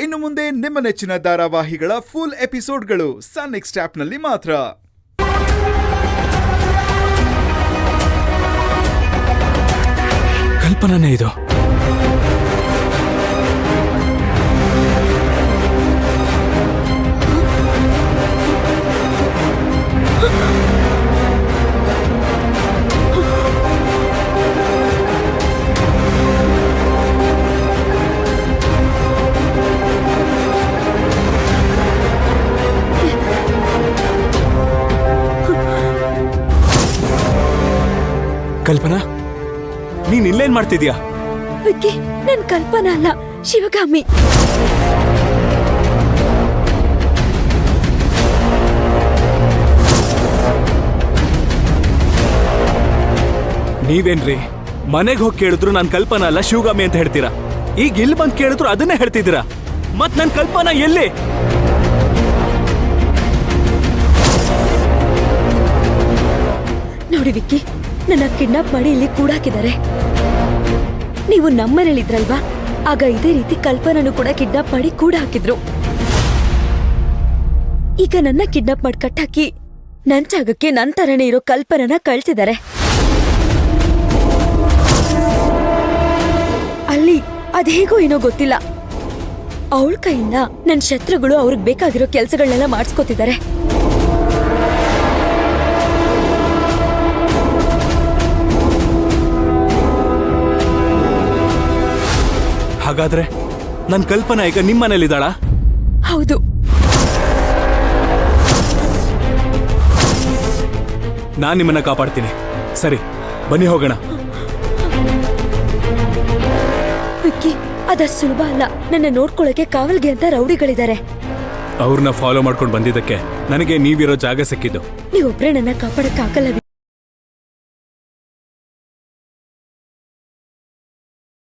ಇನ್ನು ಮುಂದೆ ನಿಮ್ಮ ನೆಚ್ಚಿನ ಧಾರಾವಾಹಿಗಳ ಫುಲ್ ಎಪಿಸೋಡ್ಗಳು ಸನ್ ನೆಕ್ಸ್ಟ್ ಆಪ್ನಲ್ಲಿ ಮಾತ್ರ. ಕಲ್ಪನಾನೇ ಇದು. ಕಲ್ಪನಾ, ನೀನ್ ಇಲ್ಲೇನ್ ಮಾಡ್ತಿದ್ಯಾ? ವಿಕ್ಕಿ, ನನ್ ಕಲ್ಪನಾ ಅಲ್ಲ, ಶಿವಗಾಮಿ. ನೀವೇನ್ರಿ ಮನೆಗೆ ಹೋಗಿ ಕೇಳಿದ್ರು ನಾನ್ ಕಲ್ಪನಾ ಅಲ್ಲ ಶಿವಗಾಮಿ ಅಂತ ಹೇಳ್ತೀರಾ. ಈಗ ಇಲ್ಲಿ ಬಂದ್ ಕೇಳಿದ್ರು ಅದನ್ನೇ ಹೇಳ್ತಿದ್ದೀರಾ. ಮತ್ ನನ್ ಕಲ್ಪನಾ ಎಲ್ಲಿ? ನೋಡಿ ವಿಕ್ಕಿ, ನನ್ನ ಕಿಡ್ನಾಪ್ ಮಾಡಿ ಇಲ್ಲಿ ಕೂಡಾಕಿದ್ದಾರೆ. ನೀವು ನಮ್ಮನೇಲಿದ್ರಲ್ವಾ, ಆಗ ಇದೇ ರೀತಿ ಕಲ್ಪನನು ಕೂಡ ಕಿಡ್ನಾಪ್ ಮಾಡಿ ಕೂಡ ಹಾಕಿದ್ರು. ಈಗ ನನ್ನ ಕಿಡ್ನಾಪ್ ಮಾಡಿ ಕಟ್ಟಾಕಿ ನನ್ ಜಾಗಕ್ಕೆ ನನ್ ತರನೇ ಇರೋ ಕಲ್ಪನನ ಕಳ್ಸಿದ್ದಾರೆ. ಅಲ್ಲಿ ಅದೇಗೋ ಏನೋ ಗೊತ್ತಿಲ್ಲ, ಅವಳ ಕೈಯಿಂದ ನನ್ ಶತ್ರುಗಳು ಅವ್ರಿಗೆ ಬೇಕಾಗಿರೋ ಕೆಲ್ಸಗಳನ್ನೆಲ್ಲ ಮಾಡಿಸ್ಕೊತಿದ್ದಾರೆ. ಹಾಗಾದ್ರೆ ನನ್ ಕಲ್ಪನಾ ಈಗ ನಿಮ್ಮನೇಲಿದ್ದಾಳಾ? ಹೌದು. ನಾನ್ ನಿಮ್ಮನ್ನ ಕಾಪಾಡ್ತೀನಿ. ಸರಿ, ಬನ್ನಿ ಹೋಗೋಣ. ವಿಕ್ಕಿ, ಅದಷ್ಟು ಸುಲಭ ಅಲ್ಲ. ನನ್ನ ನೋಡ್ಕೊಳಕ್ಕೆ ಕಾವಲ್ಗೆ ಅಂತ ರೌಡಿಗಳಿದ್ದಾರೆ. ಅವ್ರನ್ನ ಫಾಲೋ ಮಾಡ್ಕೊಂಡು ಬಂದಿದ್ದಕ್ಕೆ ನನಗೆ ನೀವಿರೋ ಜಾಗ ಸಿಕ್ಕಿದ್ದು. ನೀವೊಬ್ರೇ ನನ್ನ ಕಾಪಾಡಕ್ಕಾಗಲ್ಲ.